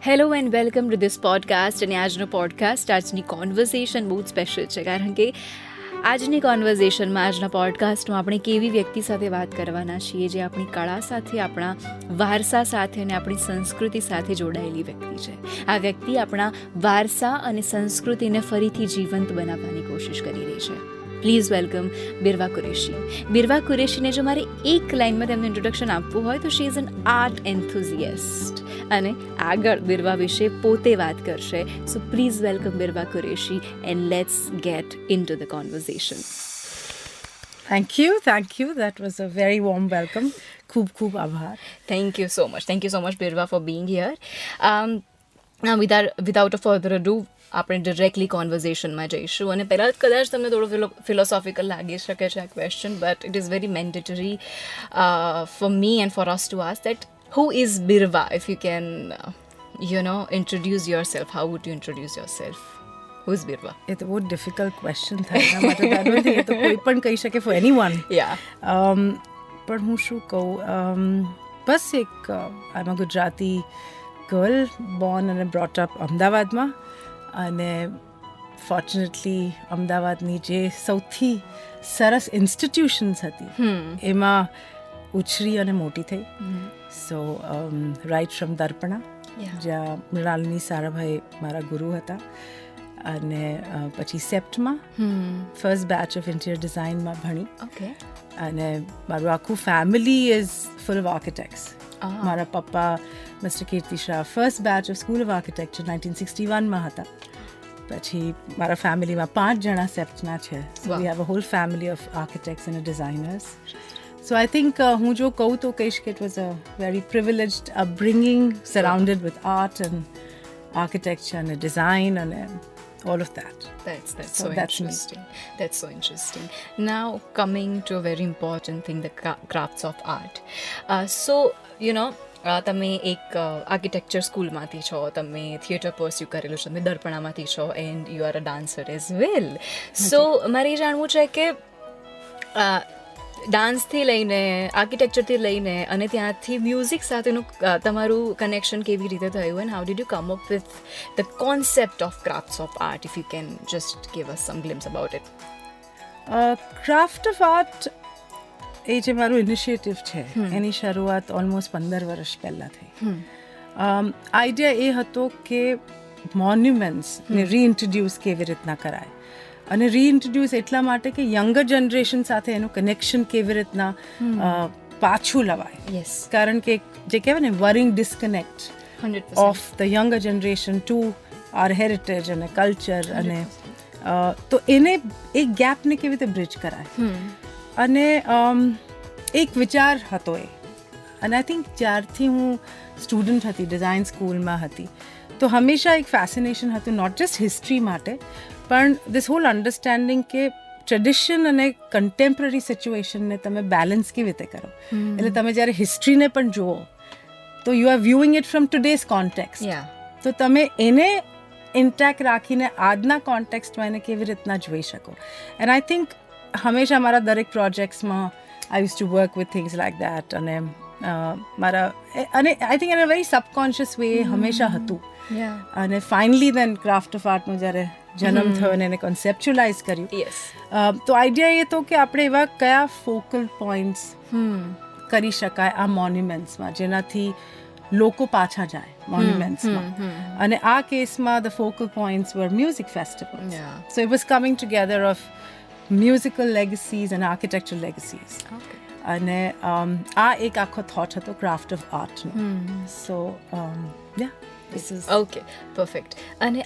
Hello and welcome to this podcast. અને આજનો podcast, આજની કોન્વર્ઝેશન બહુ જ સ્પેશિયલ છે, કારણ કે આજની કોન્વર્ઝેશનમાં, આજના પોડકાસ્ટમાં આપણે કેવી વ્યક્તિ સાથે વાત કરવાના છીએ જે આપણી કળા સાથે, આપણા વારસા સાથે અને આપણી સંસ્કૃતિ સાથે જોડાયેલી વ્યક્તિ છે. આ વ્યક્તિ આપણા વારસા અને સંસ્કૃતિને ફરીથી જીવંત બનાવવાની કોશિશ કરી રહી છે. Please welcome Birva Qureshi. બિરવા કુરેશીને જો મારે એક લાઇનમાં તેમનું ઇન્ટ્રોડક્શન આપવું હોય તો she is an art enthusiast. અને આગળ બિરવા વિશે પોતે વાત કરશે. So please welcome Birva Qureshi and let's get in to the conversation. Thank you. That was a very warm welcome. ખૂબ આભાર. Thank you so much Birwa for being here. Now without a further ado, આપણે directly કોન્વર્ઝેશનમાં જઈશું. અને પહેલાં કદાચ તમને થોડો philosophical લાગી શકે છે આ question, but it is very mandatory for me and for us to ask that who is Birwa? If you can, introduce yourself, how would you introduce yourself? Who is Birwa? એ તો બહુ difficult question થાય એના માટે. I don't think એ તો કોઈ પણ કહી શકે ફોર એનીવન. પણ હું શું કહું, બસ એક આઈ એમ અ ગુજરાતી ગર્લ, બોર્ન અને બ્રોટ અપ અમદાવાદમાં. અને ફોર્ચ્યુનેટલી અમદાવાદની જે સૌથી સરસ ઇન્સ્ટિટ્યુશન્સ હતી એમાં ઉછરી અને મોટી થઈ. સો રાઇટ ફ્રોમ દર્પણા, જ્યાં મૃણાલિની સારાભાઈ મારા ગુરુ હતા. અને પછી સેપ્ટમાં ફર્સ્ટ બેચ ઓફ ઇન્ટિરિયર ડિઝાઇનમાં ભણી. અને મારું આખું family is full of architects. મારા પપ્પા mister Kirti Shah first batch of school of architecture 1961માં હતા. પછી મારા ફેમિલીમાં 5 જણા સેપ્ટના છે. So we have a whole family of architects and designers. So I think હું જો કહું તો કહીશ કે it was a very privileged upbringing surrounded with art and architecture અને ડિઝાઇન અને all of that. That's so interesting. That's so interesting. Now coming to a very important thing, the crafts of art. તમે એક architecture સ્કૂલમાંથી છો, તમે theatre pursue કરેલું છે, તમે દર્પણામાંથી છો, and you are a dancer as well. So મારે એ જાણવું છે કે ડાન્સથી લઈને, આર્કિટેક્ચરથી લઈને અને ત્યાંથી મ્યુઝિક સાથેનું તમારું કનેક્શન કેવી રીતે થયું, and how did you come up with the concept of crafts of art? If you can just give us some glimpse about it. Craft of art એ જે મારું ઇનિશિયેટિવ છે એની શરૂઆત ઓલમોસ્ટ 15 વર્ષ પહેલાં થઈ. આઈડિયા એ હતો કે મોન્યુમેન્ટ્સને રીઇન્ટ્રોડ્યુસ કેવી રીતના કરાય, અને રીઇન્ટ્રોડ્યુસ એટલા માટે કે યંગર જનરેશન સાથે એનું કનેક્શન કેવી રીતના પાછું લવાય. કારણ કે જે કહેવાય ને, worrying disconnect of the younger generation to our heritage અને કલ્ચર, અને તો એને એક ગેપને કેવી રીતે બ્રિજ કરાય. અને એક વિચાર હતો એ. અને આઈ થિંક જ્યારથી હું સ્ટુડન્ટ હતી, ડિઝાઇન સ્કૂલમાં હતી, તો હંમેશા એક ફેસિનેશન હતું, નોટ જસ્ટ હિસ્ટ્રી માટે, પણ ધીસ હોલ અન્ડરસ્ટેન્ડિંગ કે ટ્રેડિશન અને કન્ટેમ્પરરી સિચ્યુએશનને તમે બેલેન્સ કેવી રીતે કરો. એટલે તમે જ્યારે હિસ્ટ્રીને પણ જુઓ તો you are viewing it from today's context. તો તમે એને ઇન્ટેક્ટ રાખીને આજના કોન્ટેક્સ્ટમાં એને કેવી રીતના જોઈ શકો. એન્ડ આઈ થિંક હંમેશા મારા દરેક પ્રોજેક્ટ્સમાં I use to work with things like that. અને મારા I think an a very subconscious way હંમેશા હતું. અને ફાઇનલી દેન ક્રાફ્ટ ઓફ આર્ટનો જ્યારે જન્મ થયો અને એને કોન્સેપ્ચ્યુલાઇઝ કર્યું, તો આઈડિયા એ હતો કે આપણે એવા કયા ફોકલ પોઈન્ટ્સ કરી શકાય આ મોન્યુમેન્ટ્સમાં, જેનાથી લોકો પાછા જાય મોન્યુમેન્ટ્સમાં. અને આ કેસમાં the focal points were music festivals. So it was coming together of musical legacies અને આર્કિટેક્ચર લેગસીઝ. અને આ એક આખો થોટ હતો ક્રાફ્ટ ઓફ આર્ટનો. So okay, perfect. અને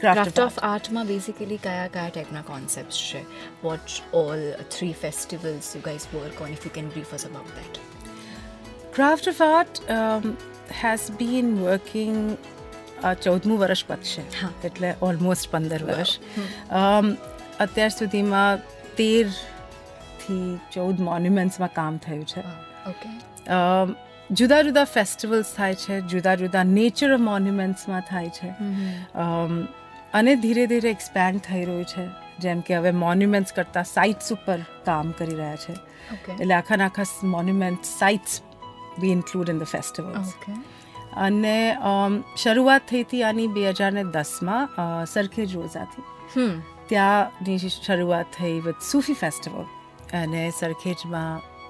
ક્રાફ્ટ ઓફ આર્ટમાં બેઝિકલી કયા ટાઈપના કોન્સેપ્ટ્સ છે? What all 3 festivals you guys work on, if you can brief us about that. Craft of art has been working 14મું વર્ષ પતશે, એટલે ઓલમોસ્ટ 15 વર્ષ. અત્યાર સુધીમાં 13થી 14 મોન્યુમેન્ટ્સમાં કામ થયું છે. જુદા જુદા ફેસ્ટિવલ્સ થાય છે, જુદા જુદા નેચર ઓફ મોન્યુમેન્ટ્સમાં થાય છે. અને ધીરે ધીરે એક્સપેન્ડ થઈ રહ્યું છે. જેમ કે હવે મોન્યુમેન્ટ્સ કરતાં સાઇટ્સ ઉપર કામ કરી રહ્યા છે. એટલે આખા monument sites we include in the festivals. અને શરૂઆત થઈ હતી આની 2010માં સરખેજ રોઝાથી. ત્યાંની શરૂઆત થઈ વિથ સૂફી ફેસ્ટિવલ અને સરખેજમાં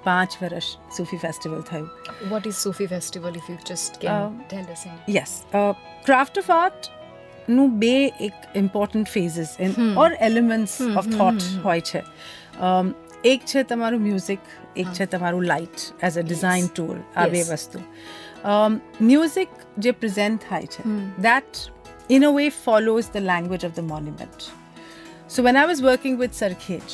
5 વર્ષ સૂફી ફેસ્ટિવલ થયું. What is Sufi festival, if you just can tell us? Yes, craft of આર્ટનું 2 એક important phases or elements of thought હોય છે. એક છે તમારું મ્યુઝિક, એક છે તમારું light as a design tool. આ 2 વસ્તુ. મ્યુઝિક જે પ્રેઝન્ટ થાય છે that in a way follows the language of the monument. So when I was working with Sarkhej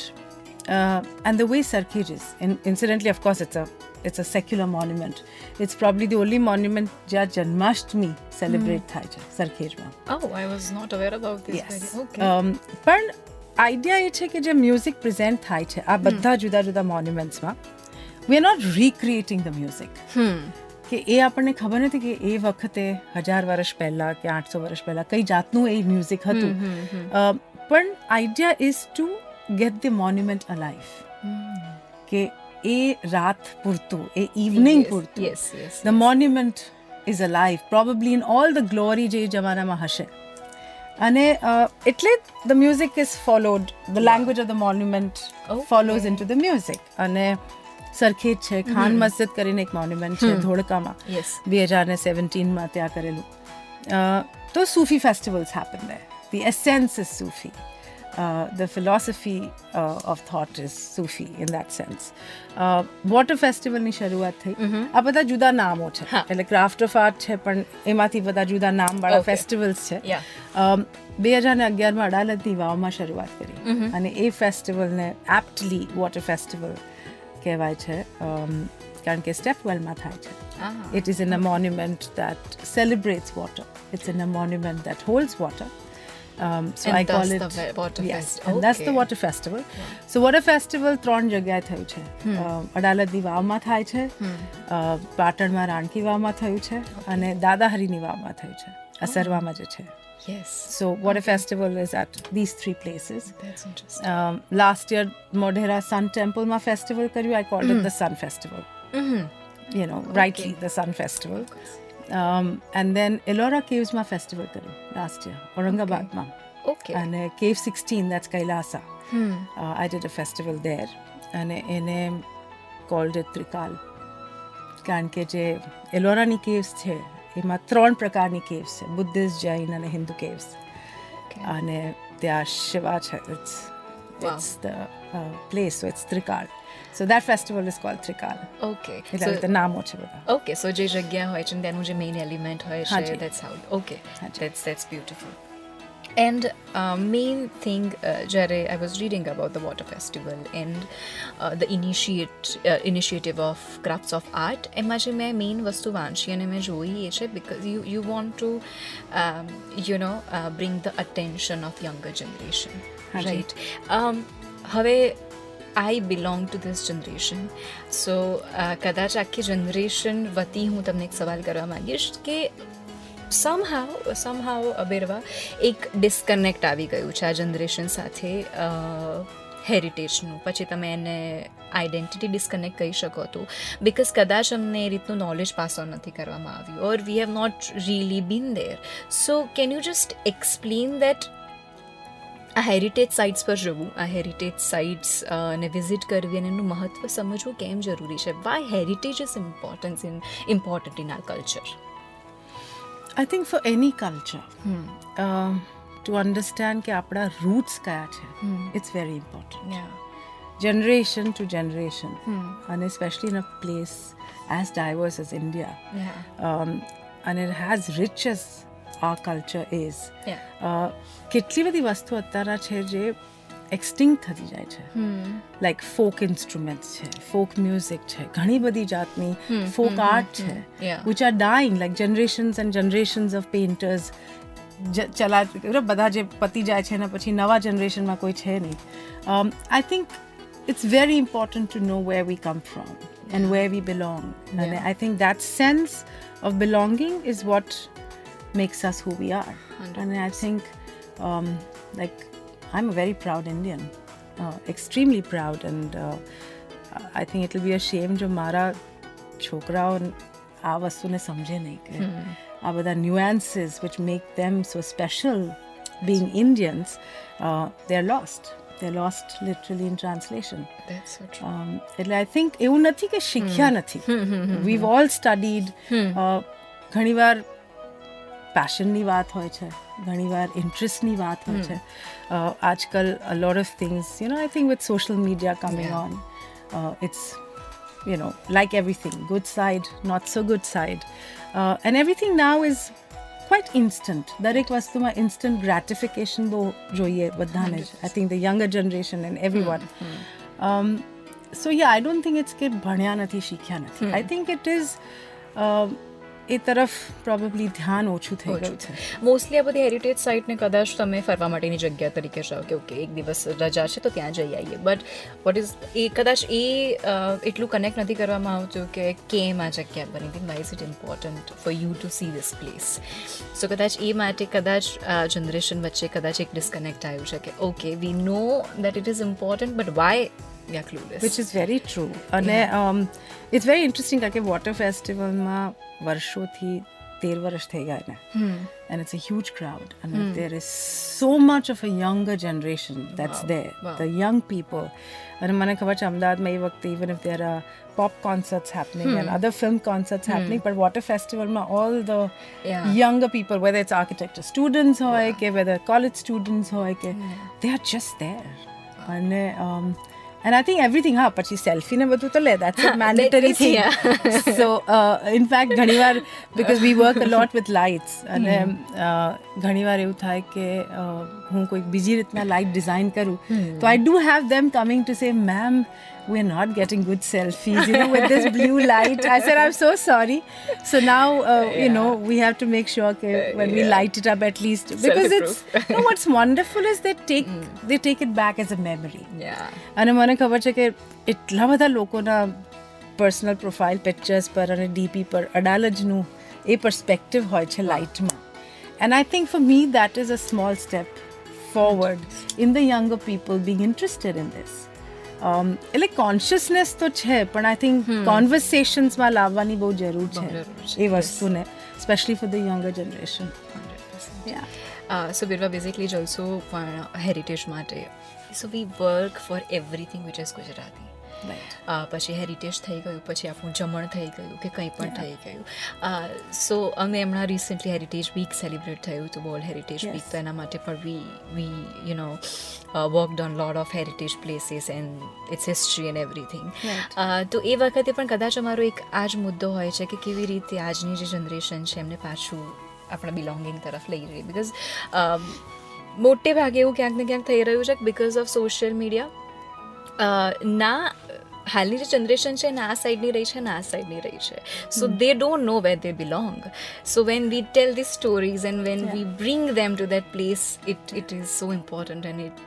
and the way Sarkhej is, incidentally of course it's a secular monument. It's probably the only monument jya Janmashtami celebrate થાય છે સરખેજમાં. Oh, I was not aware about this. Yes. Okay. પણ idea એ છે કે જે music present થાય છે આ બધા જુદા જુદા મોન્યુમેન્ટ્સમાં, we are not recreating the music. કે એ આપણને ખબર નથી કે એ વખતે 1000 વર્ષ પહેલાં કે 800 વર્ષ પહેલાં કઈ જાતનું એ મ્યુઝિક હતું. પણ idea is to get the monument alive. કે એ રાત પૂરતું, એ ઇવનિંગ પૂરતું, the monument is alive, probably in all the glory જે જમાનામાં હશે. અને એટલે the music is followed, the language of the monument follows into the music. અને સરખેજ છે, ખાન મસ્જિદ કરીને એક મોન્યુમેન્ટ છે ધોળકામાં 2017માં ત્યાં કરેલું. તો સૂફી festivals happen there. The essence is Sufi. The philosophy of thought is Sufi in that sense. Water festival ની શરૂઆત થઈ. આ બધા જુદા નામો છે, એટલે ક્રાફ્ટ ઓફ આર્ટ છે પણ એમાંથી બધા જુદા નામવાળા ફેસ્ટિવલ્સ છે. 2011માં અડાલજની વાવમાં શરૂઆત કરી અને એ ફેસ્ટિવલને એપ્ટલી વોટર ફેસ્ટિવલ કહેવાય છે કારણ કે સ્ટેપ વેલમાં થાય છે. It is in a monument that celebrates water. It's in a monument that holds water. So and I call it the water yes, festival. and that's the water festival. So water festival 3 જગ્યાએ થયું છે. અડાલજની વાવમાં થાય છે, પાટણમાં રાણકી વાવમાં થયું છે અને દાદાહરીની વાવમાં થયું છે, અસરવામાં જે છે. Yes. So water festival is at these 3 places. That's interesting. Last year Modhera Sun Temple માં festival કર્યું. I called it the Sun Festival. You know, rightly the Sun Festival. And then Ellora Caves માં festival કર્યું last year, ઔરંગાબાદમાં. Okay. અને Cave 16, that's Kailasa. I did a festival there. અને એને called it Trikal. કારણ કે જે એલોરાની caves છે એમાં 3 પ્રકારની caves છે, બુદ્ધિસ્ટ, જૈન અને હિન્દુ caves. અને ત્યાં શિવા છે. It's the place, so it's Trikal. So that festival is called Trikal. Okay. એટલે રીતે નામો છે બધા. Okay, so જે જગ્યા હોય છે તેનું જે મેઇન એલિમેન્ટ હોય છે, હાજી. that's how. Okay. That's beautiful. And main thing જ્યારે I was reading about the water festival and the initiative of crafts of art, એમાં જે મેં મેઇન વસ્તુ વાંચી અને મેં જોઈ એ છે because you want to bring the attention of younger generation, હાજી. right? હવે I belong to this generation. So કદાચ આખી જનરેશન વતી હું તમને એક સવાલ કરવા માંગીશ કે somehow બિરવા એક ડિસ્કનેક્ટ આવી ગયું છે આ જનરેશન સાથે હેરિટેજનું. પછી તમે એને આઈડેન્ટિટી ડિસ્કનેક્ટ કહી શકો તો બિકોઝ કદાચ અમને એ રીતનું નોલેજ પાસ ઓન નથી કરવામાં આવ્યું or we have not really been there. So can you just explain that આ હેરિટેજ સાઇટ્સ પર જવું, આ હેરિટેજ સાઇટ્સ ને વિઝિટ કરવી અને એનું મહત્ત્વ સમજવું કેમ જરૂરી છે? Why heritage is important in our culture? I think for any culture, to understand કે આપણા roots કયા છે, it's very important. Yeah. Generation to generation, and especially in a place as diverse as India, and it has rich as our culture is. કેટલી બધી વસ્તુ અત્યારના છે જે એક્સટિંક્ટ થતી જાય છે, લાઈક ફોક ઇન્સ્ટ્રુમેન્ટ્સ છે, ફોક મ્યુઝિક છે, ઘણી બધી જાતની ફોક આર્ટ છે which are dying, like generations and generations of painters બધા જે પતી જાય છે ને પછી નવા જનરેશનમાં કોઈ છે નહીં. I think it's very important to know where we come from and where we belong. And I think that sense of belonging is what makes us who we are. 100%. And I think like I'm a very proud Indian, extremely proud, and I think it'll be a shame જો મારા છોકરાઓ આ વસ્તુને સમજે નહીં કે આ બધા ન્યુઆન્સીસ which make them so special being Indians, they are lost. They're lost literally in translation. That's so true. એટલે I think એવું નથી કે શીખ્યા નથી. We've all studied. ઘણીવાર પેશનની વાત હોય છે, ઘણીવાર ઇન્ટરેસ્ટની વાત હોય છે. આજકાલ a lot of things, I think with social media coming on, it's like everything, good side, not so good side, and everything now is quite instant. દરેક વસ્તુમાં instant gratification બહુ જોઈએ બધાને જ. I think the younger generation and everyone. So yeah, I don't think it's કે ભણ્યા નથી, શીખ્યા નથી. I think it is એ તરફ પ્રોબેબલી ધ્યાન ઓછું થઈ ગયું છે. મોસ્ટલી આ બધી હેરિટેજ સાઇટને કદાચ તમે ફરવા માટેની જગ્યા તરીકે જાઓ કે ઓકે એક દિવસ રજા છે તો ત્યાં જઈ આવીએ, બટ વોટ ઇઝ એ કદાચ એટલું કનેક્ટ નથી કરવામાં આવતું કે કેમ આ જગ્યા બની હતી, why is it important for you to see this place. So કદાચ એ માટે કદાચ જનરેશન વચ્ચે કદાચ એક ડિસ્કનેક્ટ આવ્યું છે કે okay we know that it is important but why we are clueless. Which is very true. અને it's very interesting કારણ કે વોટર ફેસ્ટિવલમાં વર્ષોથી 13 વર્ષ થઈ ગયા ને, and it's a huge crowd, and there is so much of a younger generation that's there. The young people. અને મને ખબર છે અમદાવાદમાં એ વખતે even if there are pop concerts happening and other film concerts happening, but water festivalમાં all the younger people, whether it's architecture students હોય કે whether college students હોય કે they are just there. And I think everything, પછી selfie ને બધું તો લે, that's a mandatory thing. So in fact ઘણીવાર because we work a lot with lights, અને ઘણીવાર એવું થાય કે હું કોઈ બીજી રીતના લાઇટ ડિઝાઇન કરું તો I do have them coming to say, ma'am, we're not getting good selfies, with this blue light. I said, I'm so sorry. So now, we have to make sure when we light it up at least, because it's, what's wonderful is they take it back as a memory. Yeah. અને મને ખબર છે કે એટલા બધા લોકોના personal profile pictures પર અને ડીપી પર અડાલજનું એ પર્સ્પેક્ટિવ હોય છે લાઇટમાં. And I think for me that is a small step forward in the younger people being interested in this. એટલે કોન્શિયસનેસ તો છે પણ આઈ થિંક કોન્વર્સેશન્સમાં લાવવાની બહુ જરૂર છે એ વસ્તુને, specially for the younger generation. So Birva basically જ ઓલ્સો પણ હેરિટેજ માટે so we work for everything which is Gujarati. પછી હેરિટેજ થઈ ગયું, પછી આપણું જમણ થઈ ગયું કે કંઈ પણ થઈ ગયું. સો અમે હમણાં રિસન્ટલી હેરિટેજ વીક સેલિબ્રેટ થયું હતું, વર્લ્ડ હેરિટેજ વીક, તો એના માટે પણ વી worked on lot of heritage places and its history and everything. તો એ વખતે પણ કદાચ અમારો એક આ જ મુદ્દો હોય છે કે કેવી રીતે આજની જે જનરેશન છે એમને પાછું આપણા બિલોંગિંગ તરફ લઈ રહી, બિકોઝ મોટે ભાગે એવું ક્યાંક ને ક્યાંક થઈ રહ્યું છે બિકોઝ ઓફ સોશિયલ મીડિયા. ના હાલની જે જનરેશન છે ને આ સાઈડની રહી છે ને આ સાઈડની રહી છે, so they don't know where they belong. So when we tell this stories and when we bring them to that place, it is so important and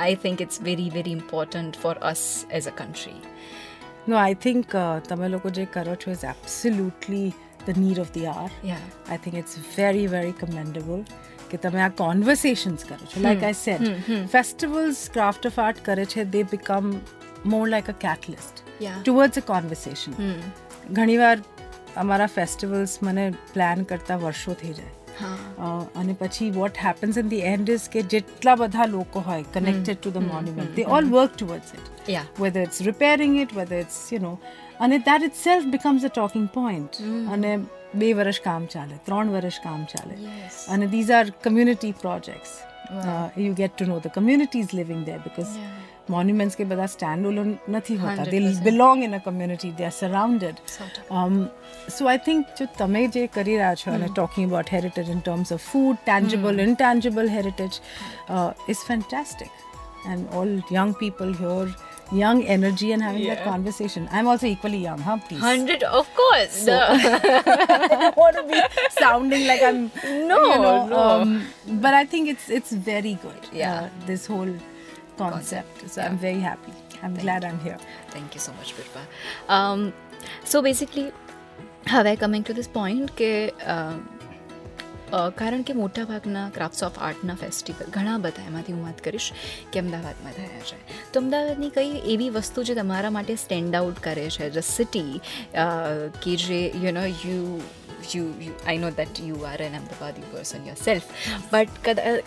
I think it's very, very important for us as a country. No, I think તમે લોકો જે કરો છો is absolutely the need of the hour. Yeah. I think it's very, very commendable કે તમે આ conversations કરો છો. Like I said, festivals, craft of art કરે છે, they become more like a catalyst towards a conversation. ઘણીવાર અમારા festivals મને પ્લાન કરતા વર્ષો થઈ જાય. અને પછી what happens in the end is કે જેટલા બધા લોકો હોય connected to the monument, they all work towards it. Whether it's repairing it, whether it's, અને that itself becomes a talking point. અને 2 વર્ષ કામ ચાલે, 3 વર્ષ કામ ચાલે. અને these are community projects. You get to know the communities living there because monuments ke બધા stand alone નથી હોતા, they belong in a community, they are surrounded. So I think jo તમે જે કરી રહ્યા છો અને talking about heritage in terms of food, tangible, intangible heritage is fantastic. And all young people here, young energy and having that conversation. I'm also equally young, please. 100, of course. So, I don't want to be sounding like I'm no. But I think it's very good. This whole concept. So I'm very happy. I'm glad I'm here. Thank you so much, Birwa. So basically, હવે coming to this point કે કારણ કે મોટાભાગના crafts of આર્ટના festival ઘણા બધા, એમાંથી હું વાત કરીશ કે અમદાવાદમાં થયા છે, તો અમદાવાદની કઈ એવી વસ્તુ જે તમારા માટે સ્ટેન્ડ આઉટ કરે છે એઝ અ સિટી, કે જે I know that you are an Ahmedabadi person yourself, but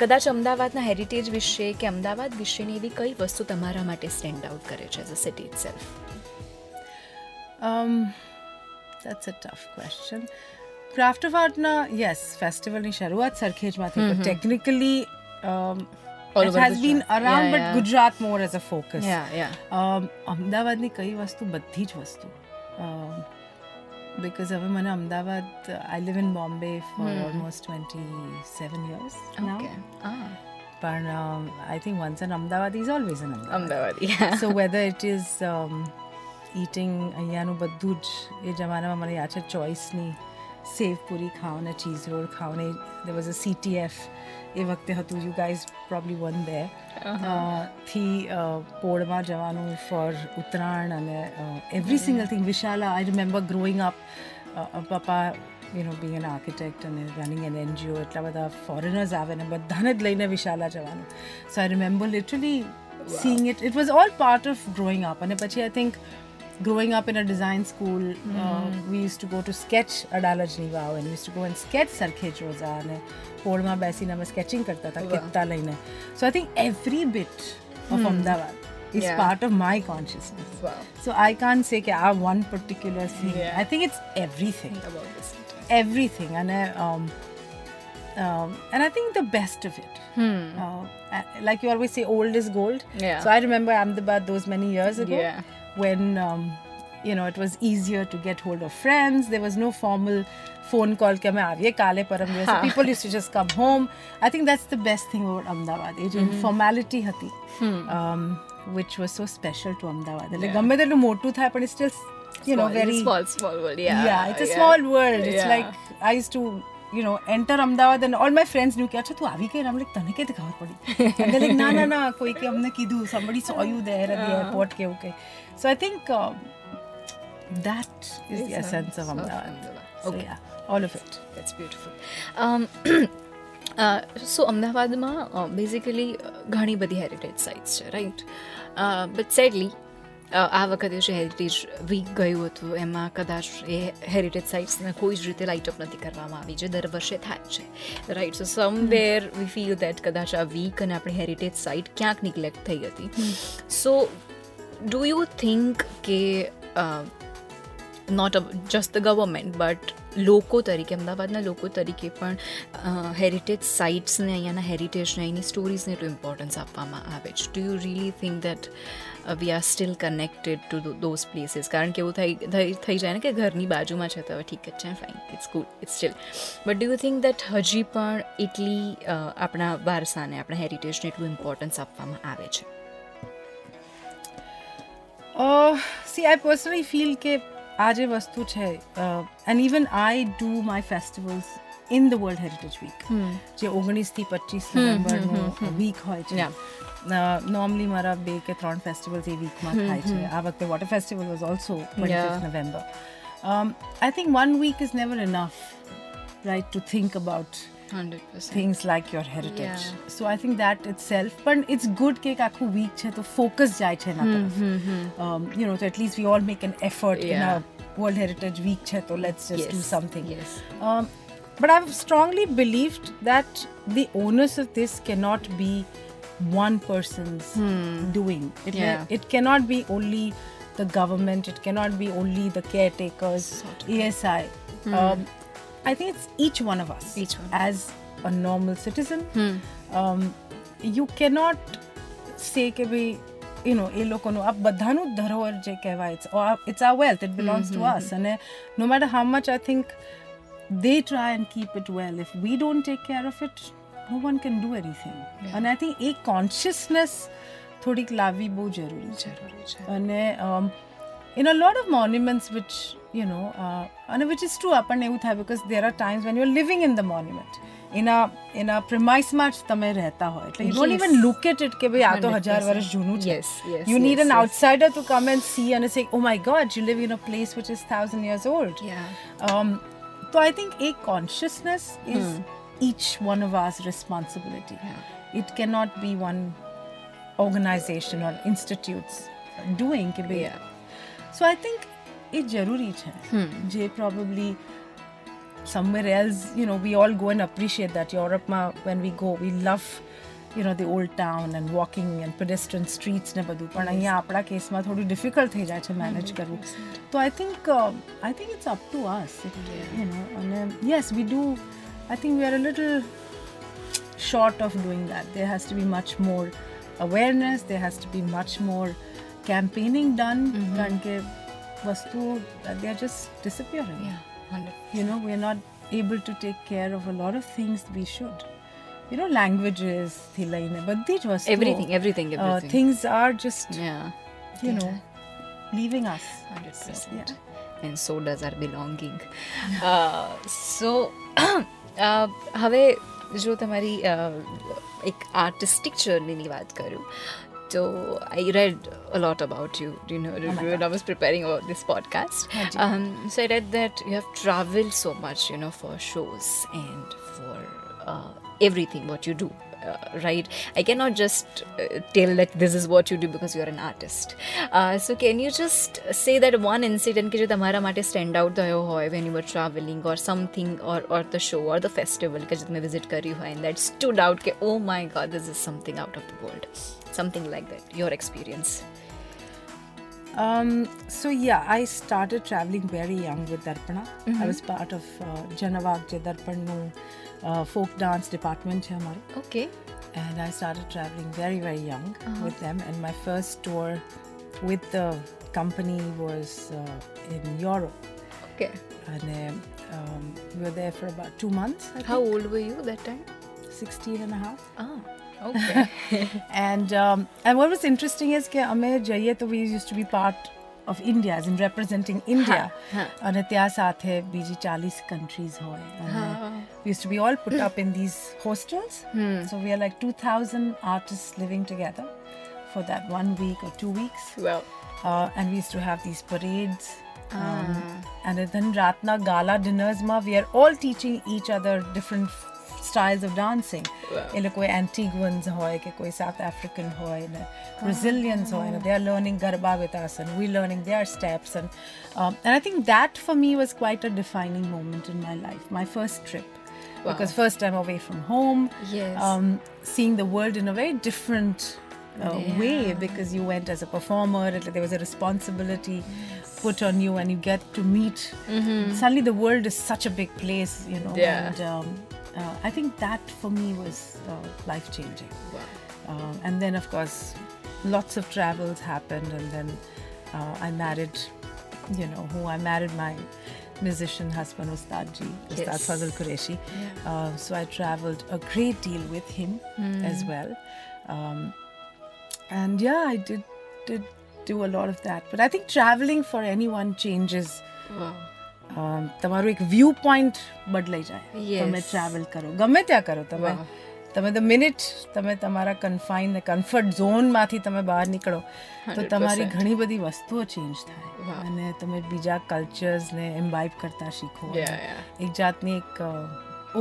કદાચ અમદાવાદના હેરિટેજ વિશે કે અમદાવાદ વિશેની એવી કઈ વસ્તુ તમારા માટે સ્ટેન્ડ આઉટ કરે છે as a city itself? That's a tough question. Craft of આર્ટના ફેસ્ટિવલની શરૂઆત સરખેજમાંથી, but technically it has been around, but Gujarat more as a focus. અમદાવાદની કઈ વસ્તુ? બધી જ વસ્તુ. Because હવે મને Ahmedabad, I live in Bombay for almost 27 years now. પણ I think once an Ahmedabadi is always an Ahmedabadi. So whether it is eating અહીંયાનું બધું જ, એ જમાનામાં મને યાદ છે ચોઈસની સેવ પૂરી ખાઓ ને ચીઝ રોલ ખાઓ ને, there was a CTF એ વખતે હતું, you guys probably weren't there, થી પોળમાં જવાનું ફોર ઉત્તરાયણ અને every single thing. Vishala, I remember growing up, પપ્પા being an architect and running an NGO, એટલા બધા foreigners આવે ને બધાને જ લઈને વિશાલા જવાનું. So I remember literally seeing it. It was all part of growing up. અને પછી I think growing up in a design school, we used to go to sketch Adalajni Vav, and we used to go and sketch Sarkhej Roza, and પોળમાં બેસીને અમે sketching કરતા હતા કિત્તા લઈને. So I think every bit of Ahmedabad is part of my consciousness. So I can't say that I have one particular thing. I think it's everything about this. Everything. And I think the best of it. Like you always say, old is gold. So I remember Ahmedabad those many years ago, when it was easier to get hold of friends. There was no formal phone call ke main aaviye kale param દિવસે. People used to just come home. I think that's the best thing about Ahmedabad. It informality hati, which was so special to Ahmedabad. Like gamme તેટલું મોટું થાય પણ it's still very small world. It's a small world. It's like I used to enter Ahmedabad and all my friends knew કે અચ્છા તું આવી ગઈ. I'm like તને કેતે ખબર પડી? And they're like ના કોઈ કે અમને કીધું, somebody saw you there at the airport કે એવું કે. So I think that is the essence of Ahmedabad. So all of it. That's beautiful. So અમદાવાદમાં બેઝિકલી ઘણી બધી હેરિટેજ સાઇટ્સ છે, રાઈટ? બટ સેડલી આ વખતે જે હેરિટેજ વીક ગયું હતું એમાં કદાચ એ હેરિટેજ સાઇટ્સને કોઈ જ રીતે લાઇટઅપ નથી કરવામાં આવી, જે દર વર્ષે થાય છે, right? So somewhere V feel that કદાચ આ વીક અને આપણી હેરિટેજ સાઇટ ક્યાંક નિગ્લેક્ટ થઈ હતી. સો ડુ યુ થિંક કે not just the government but લોકો તરીકે, અમદાવાદના લોકો તરીકે પણ હેરિટેજ સાઇટ્સને, અહીંયાના હેરિટેજને, અહીંની સ્ટોરીઝને એટલું ઇમ્પોર્ટન્સ આપવામાં આવે છે? Do you really think that we are still connected two those places? કારણ કે એવું થઈ જાય ને કે ઘરની બાજુમાં છે તો હવે ઠીક જ છે, fine, it's good, it's still. But do you think that હજી પણ એટલી આપણા વારસાને, આપણા હેરિટેજને એટલું ઇમ્પોર્ટન્સ આપવામાં આવે છે? See, I personally feel કે આ જે વસ્તુ છે, and even I do my festivals in the World Heritage Week, જે 19 થી 25 નવેમ્બરનો વીક હોય છે. નોર્મલી મારા 2 કે 3 ફેસ્ટિવલ્સ એ વીકમાં થાય છે. આ વખતે water festival was also 25th November. I think 1 week is never enough, right, to think about 100% things like your heritage. So I think that itself, but it's good કે આખું વીક છે તો ફોકસ જાય છે એના તરફ. So at least we all make an effort in our World Heritage Week છે તો let's just do something. But I've strongly believed that the onus of this cannot be one person's doing. It cannot be only the government, it cannot be only the caretakers, ESI. I think it's each one of us. As a normal citizen, you cannot say કે ભાઈ એ લોકોનું આ બધાનું ધરોહર જે કહેવાય, it's our wealth, it belongs to us. And no matter how much I think they try and keep it well, if we don't take care of it, no one can do anything. And I think a consciousness થોડીક લાવવી બહુ જરૂરી છે. અને in a lot of monuments which and which is true, આપણને એવું થાય because there are times when you're living in the monument, in a premise માં જ તમે રહેતા હોય, એટલે you don't even look at it કે ભાઈ આ તો 1000 વર્ષ જૂનું છે. You need an outsider to come and see and say, oh my god, you live in a place which is 1000 years old. So I think a consciousness is each one of us responsibility. It cannot be one organization or institutes doing ke bhai. So I think it jaruri hai. Je probably somewhere else, you know, we all go and appreciate that. Europe ma when we go, we love, you know, the old town and walking and pedestrian streets ne badhu. But અહીંયા આપણા કેસમાં થોડું difficult થઈ જાય છે manage કરવું. તો I think it's up to us, you know. And yes, we do. I think we are a little short of doing that. There has to be much more awareness. There has to be much more campaigning done. કારણ કે વસ્તુઓ, they are just disappearing. You know, we are not able to take care of a lot of things we should. You know, languages થી લઈને બધી જ વસ્તુઓ, everything. Things are just, you know, leaving us. 100%. And so does our belonging. So હવે જો તમારી એક artistic જર્નીની વાત કરું તો I read a lot about you, you know, when I was preparing about this podcast. So I read that you have traveled so much, you know, for shows and for everything what you do. Right? I cannot just tell that this is what you do because you are an artist. So can you just say that one incident કે જે તમારા માટે stand out થયો હોય when you were traveling or something or the show or the festival કે જે તમે visit કર્યું હોય and that stood out કે oh my god, this is something out of the world, something like that, your experience? So yeah, I started traveling very young with Darpana. I was part of Janavag je Darpannu folk dance department hai hamara. Okay. And I started traveling very very young with them, and my first tour with the company was in Europe. Okay. And we were there for about 2 months. How old were you that time? 16 and a half. Okay. And what was interesting is that અમે જઈએ તો we used to be part of India, as in representing India. અને ત્યાં સાથે બીજી 40 countries હોય. We used to be all put up in these hostels. So we are like 2,000 artists living together for that 1 week or 2 weeks. Wow. And we used to have these parades. And then ratna gala dinners ma we are all teaching each other different styles of dancing. એટલે કોઈ Antiguans હોય કે કોઈ South African હોય ને Brazilians હોય ને they are learning garba with us and we learning their steps and I think that for me was quite a defining moment in my life, my first trip. Because first time away from home, seeing the world in a very different way, because you went as a performer, there was a responsibility put on you and you get to meet. Suddenly the world is such a big place, you know. And I think that for me was life changing. And then of course lots of travels happened, and then I married, you know, I married my musician husband, Ustad Fazal Qureshi. So I traveled a great deal with him as well. And yeah, I did do a lot of that. But I think traveling for anyone changes. તમારું એક view point બદલાઈ જાય તમે travel કરો, ગમે ત્યાં કરો તમે ધ મિનિટ તમે તમારા કન્ફાઇન ને કમ્ફર્ટ ઝોનમાંથી તમે બહાર નીકળો તો તમારી ઘણી બધી વસ્તુઓ ચેન્જ થાય અને તમે બીજા કલ્ચર્સને એમ્બાઇબ કરતા શીખો. એક જાતની એક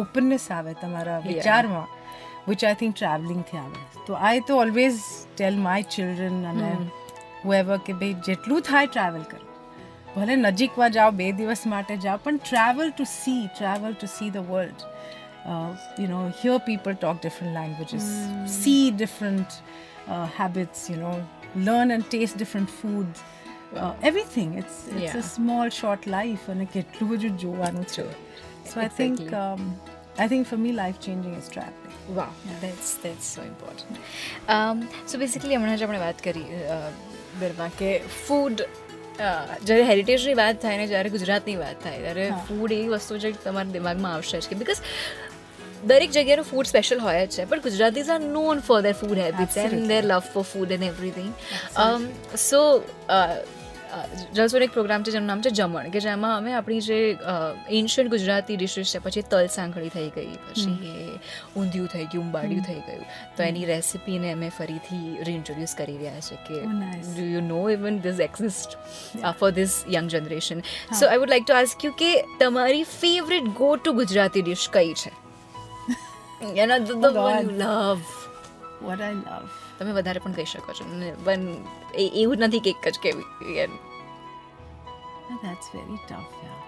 ઓપનનેસ આવે તમારા વિચારમાં, which I think travelingથી આવે. તો I તો always tell my children અને whoever કે ભાઈ જેટલું થાય ટ્રાવેલ કરો, ભલે નજીકમાં જાઓ 2 દિવસ માટે જાઓ, પણ travel to see the world. You know, hear people talk different languages, see different habits, you know, learn and taste different foods. Everything. It's a small short life and કેટલું બધું જોવાનું છે. So I think for me life changing is traveling. Wow, that's so important. So basically હમણાં જ આપણે વાત કરી બિરવા કે ફૂડ, જ્યારે હેરિટેજની વાત થાય ને જ્યારે ગુજરાતની વાત થાય ત્યારે ફૂડ એવી વસ્તુ છે તમારા દિમાગમાં આવશે જ કે બિકોઝ દરેક જગ્યાનું ફૂડ સ્પેશિયલ હોય જ છે, પણ Gujaratis are known for their food habits and their love for food and everything. So જલસોનો એક પ્રોગ્રામ છે જેનું નામ છે જમણ, કે જેમાં અમે આપણી જે એન્શિયન્ટ ગુજરાતી ડિશિસ છે, પછી તલ સાંકળી થઈ ગઈ, પછી એ ઊંધિયું થઈ ગયું, ઉંબાડિયું થઈ ગયું, તો એની રેસિપીને અમે ફરીથી રીઇન્ટ્રોડ્યુસ કરી રહ્યા છે કે do you know even this exist for this young generation. So I would like to ask you કે તમારી favourite go to Gujarati dish કઈ છે? You know, the one you love. What I love. તમે વધારે પણ કહી શકો છો પણ એવું નથી કે એક જ કેવી. Oh, that's very tough, yeah.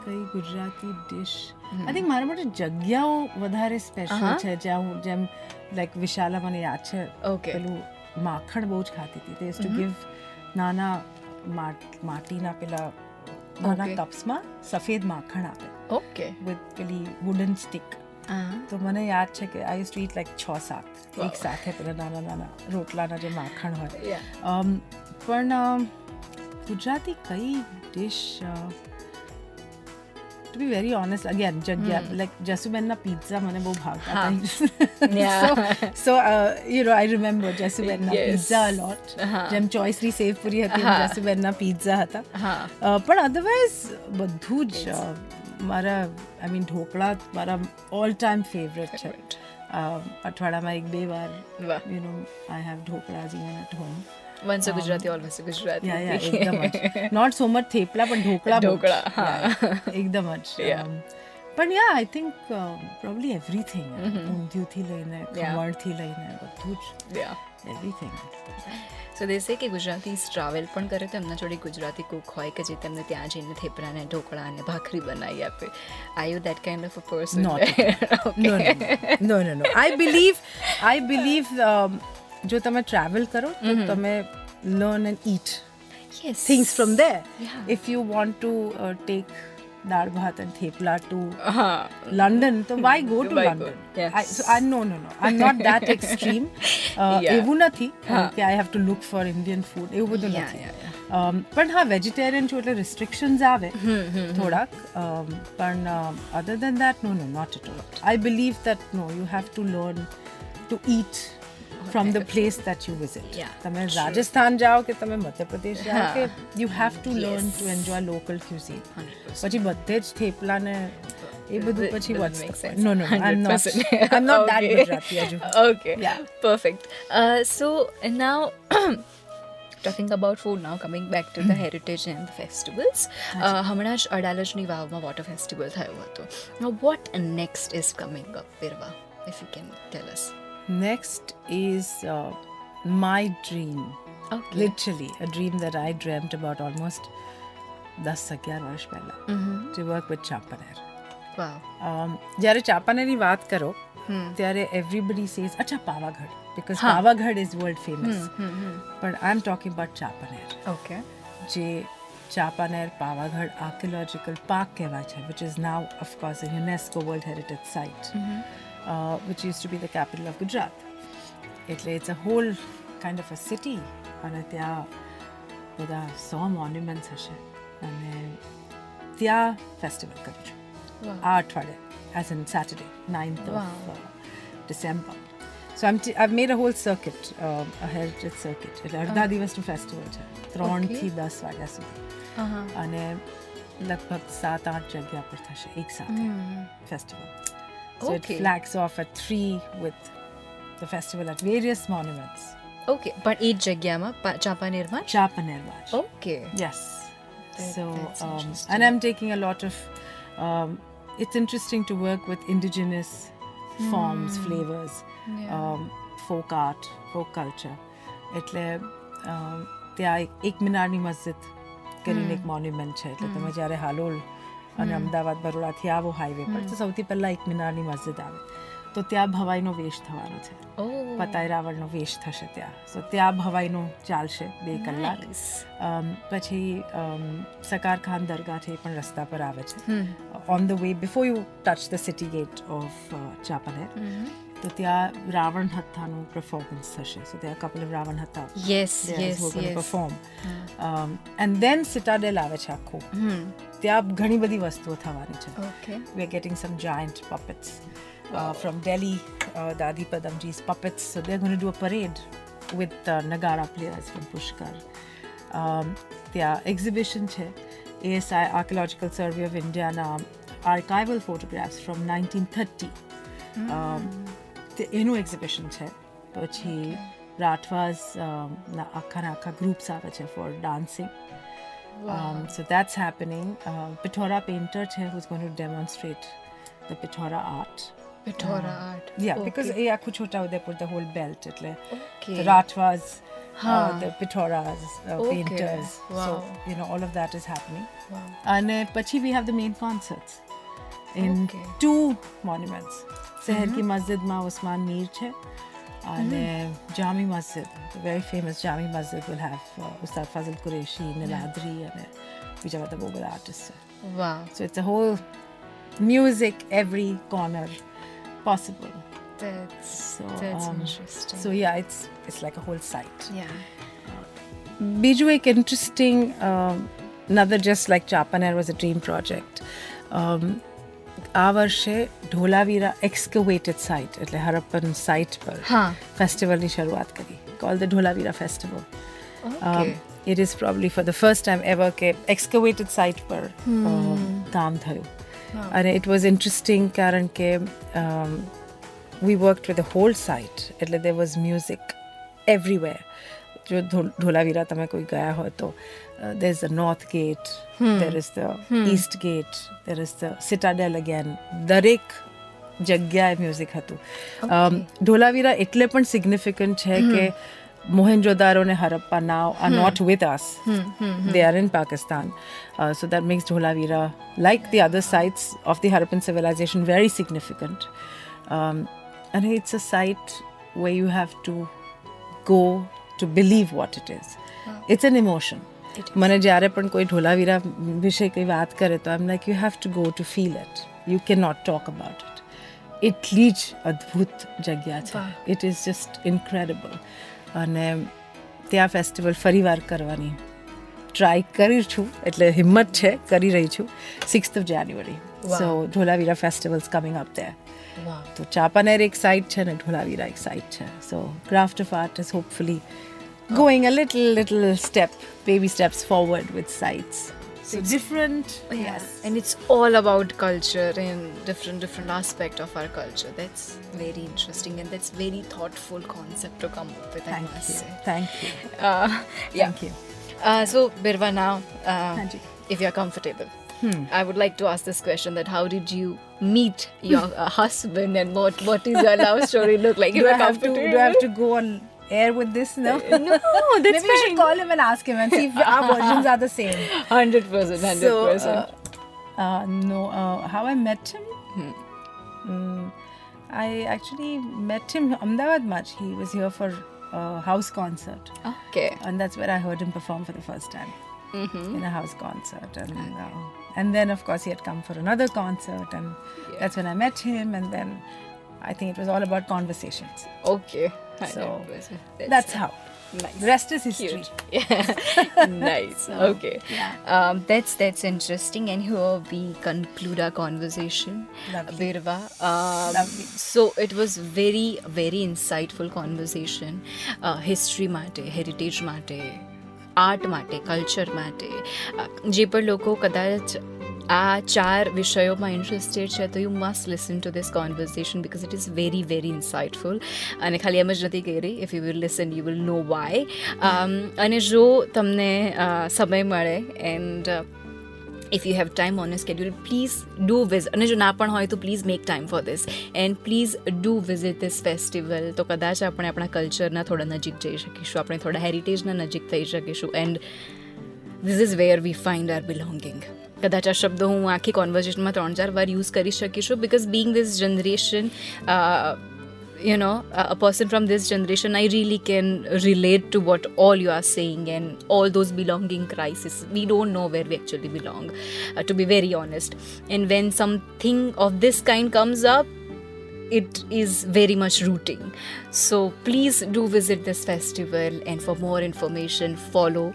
કઈ ગુજરાતી ડિશ આઈ થિંક મારા માટે જગ્યાઓ વધારે સ્પેશિયલ છે જ્યાં હું જેમ લાઈક વિશાલા મને યાદ છે પેલું માખણ બહુ જ ખાતી હતી તે ટુ ગિવ નાના માટીના પેલા નાના કપ્સમાં સફેદ માખણ આપે ઓકે વિથ પેલી વુડન સ્ટિક તો મને યાદ છે કે આઈ યુઝ ટુ ઈટ લાઈક 6-7 એક સાથે પેલા નાના નાના રોટલાના જે માખણ હોય પણ ગુજરાતી કઈ dish to be very honest again jagya like Jasubenna pizza મને બહુ ભાવતા so you know I remember Jasubenna pizza a lot જેમ ચોઈસની સેવપુરી હતી Jasubenna pizza હતા પણ otherwise બધું જ મારા I mean ઢોકળા મારા all time favorite છે અઠવાડિયામાં 1-2 વાર you know I have dhokla even at home once a Gujarati always a Gujarati yeah ekdam not so much thepla but dhokla એકદમ જ પણ yeah I think probably everything ઊંધિયું થી લઈને ખમણ થી લઈને બધું જ everything so they say કે ગુજરાતીઝ ટ્રાવેલ પણ કરે તો એમના જોડે ગુજરાતી કુક હોય કે જે તેમને ત્યાં જઈને થેપલાને ઢોકળા અને ભાખરી બનાવી આપે are you that kind of a person? no I believe જો તમે ટ્રાવેલ કરો તો તમે learn and eat things from there. If you want to take dal bhat and thepla to London, so why go to London? No, I'm not that extreme. એવું નથી કે I have to look for Indian food. એવું બધું નથી. પણ હા vegetarian છું એટલે restrictions આવે થોડાક પણ other than that no not at all. I believe that no you have to learn to eat from the place that you visit. તમે રાજસ્થાન જાઓ કે તમે મધ્યપ્રદેશ જાઓ કે you have to learn to enjoy local cuisine. પછી બધે જ થેપલા ને એ બધું પછી what's the point? No I'm not that Gujarati haju. Okay perfect so now talking about food now coming back to the heritage and the festivals હમણાં જ અડાલજની વાવમાં water festival થયો હતો now what next is coming up Birwa if you can tell us. Next is my dream. Literally a dream that I dreamt about almost 10-11 વર્ષ પહેલા to work with Champaner. Wow. જ્યારે ચાંપાનેરની વાત કરો ત્યારે everybody says અચ્છા Pavagadh because Pavagadh is world famous but I'm talking about Champaner. Okay. જે Champaner Pavagadh archaeological park કહેવાય છે which is now of course a UNESCO World Heritage Site. Which used to be the capital of Gujarat. It's a whole kind of a city અને ત્યાં બધા 100 monuments હશે અને ત્યાં festival કર્યું છે આ અઠવાડિયે as in Saturday 9th of December. So I've made a whole circuit a heritage circuit એટલે અડધા દિવસનું ફેસ્ટિવલ છે 3 થી 10 વાગ્યા સુધી અને લગભગ 7-8 જગ્યા પર થશે એક સાથે festival. So it flags off at 3 with the festival at various monuments. Okay, but each jagyama Champanerma? Champanerma. Okay. Yes. And I'm taking a lot of it's interesting to work with indigenous forms, flavors, folk art, folk culture. એટલે ત્યાં એક મિનારની મસ્જિદ કરીને એક monument છે એટલે તમે જ્યારે હાલોલ અને અમદાવાદ બરોડાથી આવો હાઈવે પર તો સૌથી પહેલા એક મિનારની મસ્જિદ આવે તો ત્યાં ભવાઈનો વેશ થવાનો છે પતાઈ રાવણનો વેશ થશે ત્યાં સો ત્યાં ભવાઈનો ચાલશે 2 કલાક પછી સકાર ખાન દરગાહ છે એ પણ રસ્તા પર આવે છે on the way before you touch the city gate of Champaner તો ત્યાં રાવણ હથ્થાનું પરફોર્મન્સ થશે સો ત્યાં couple of Ravan Hattha perform and then citadel આવે છે આખું ત્યાં ઘણી બધી વસ્તુઓ થવાની છે we are getting some giant puppets from Delhi, Dadi Padamji's puppets. So they're going to do a parade with Nagara players from Pushkar. There exhibition છે ASI Archaeological Survey of India na archival photographs from 1930. એનું exhibition છે પછી રાઠવાસ ના આખા groups આવે છે for dancing. So that's happening. Pithora painter છે who's going to demonstrate the Pithora art. Pithora art. Yeah, Okay. because એ આખું Chhota Udepur, the whole belt, એટલે Okay. the Rathwas, હા. the Pithoras, Okay. painters. Wow. So, all of that is happening. Wow. And પછી we have the main concerts in Okay. 2 monuments. શહેર કી મસ્જિદમાં ઉસ્માન મીર છે અને જામી મસ્જિદ, the very famous જામી મસ્જિદ will have ઉસ્તાદ ફાઝિલ કુરેશી, નિલાદ્રી અને બીજા બધા બહુ બધા આર્ટિસ્ટ છે. Wow. So it's a whole music every corner possible. That's So interesting. so yeah, it's like a whole site. Yeah. બીજું એક interesting another just like Chapaner was a dream project. આ વર્ષે ઢોલાવીરા એક્સકવેટેડ સાઇટ એટલે Harappan site પર હા. ફેસ્ટિવલની શરૂઆત કરી, called the Dholavira festival. Okay. It is probably for the first time ever કે એક્સકવેટેડ સાઇટ પર કામ થયું. અને it was interesting કારણ કે we worked with the whole site, એટલે there was music everywhere. જો ઢોલાવીરા તમે કોઈ ગયા હોય તો there's the north gate, there is the east gate, there is the citadel again. દરેક જગ્યાએ મ્યુઝિક હતું. ઢોલાવીરા એટલે પણ સિગ્નિફિકન્ટ છે કે મોહેન્જોદારો ને હરપ્પા now are not with us. They are in Pakistan. So that makes Dholavira, like the other sites of the Harappan civilization, very significant. And it's a site where you have to go to believe what it is. It's an emotion. મને જ્યારે પણ કોઈ ઢોલાવીરા વિશે કંઈ વાત કરે તો I'm like, you have to go to feel it. You cannot talk about it. એટલી જ અદ્ભુત જગ્યા છે. It is just incredible. અને ત્યાં ફેસ્ટિવલ ફરીવાર કરવાની ટ્રાય કરી છું, એટલે હિંમત છે, કરી રહી છું. 6th of January. So Dholavira festival's coming up there. Wow. તો ચાપાનેર એક સાઇટ છે ને ઢોલાવીરા એક સાઇટ છે. So craft of art is hopefully going a little step, baby steps forward with sites. So different. Yes. And it's all about culture and different aspect of our culture. That's very interesting and that's very thoughtful concept to come up with, I must say. Thank you. Yeah. Thank you. So Birwa, now Hanji. if you're comfortable, I would like to ask this question, that how did you meet your husband and what is your love story look like? Do I have to go on air with this now? No, that's Maybe we should call him and ask him and see if our versions are the same. 100%. So, no, how I met him? I actually met him in Ahmedabad much. He was here for a house concert. Okay. And that's where I heard him perform for the first time. In a house concert. And then, of course, he had come for another concert. And that's when I met him. And then I think it was all about conversations. Okay. So 100%. that's how. Nice. The rest is history. Yeah. Nice. Okay. That's interesting. And here we conclude our conversation. Lovely. Birwa. Lovely. So it was very, very insightful conversation. History માટે, heritage માટે, art માટે, culture માટે. જે પણ લોકો કદાચ આ 4 વિષયોમાં ઇન્ટરેસ્ટેડ છે તો you must listen to this conversation because it is very very insightful. અને ખાલી એમ જ નથી કરી, if you will listen you will know why. અને જો તમને સમય મળે and if you have time on your schedule, please do visit. અને જો ના પણ હોય તો please make time for this and please do visit this festival. તો કદાચ આપણે આપણા કલ્ચરના થોડા નજીક જઈ શકીશું, આપણે થોડા હેરિટેજના નજીક થઈ શકીશું. And this is where we find our belonging. કદાચ આ શબ્દો હું આખી કોન્વર્ઝેશનમાં 3-4 વાર યુઝ કરી શકીશું because Bing this generation, a person from this generation, I really can relate to what all you are saying and all those belonging crises. We don't know where we actually belong, to be very honest. And when something of this kind comes up, it is very much rooting. So please do visit this festival, and for more information follow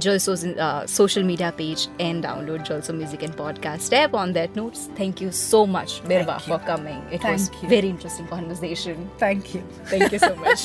Jalso's social media page and download Jalso Music and Podcast app. On that note, thank you so much, Birwa, for coming. It was very interesting conversation. Thank you. Thank you so much.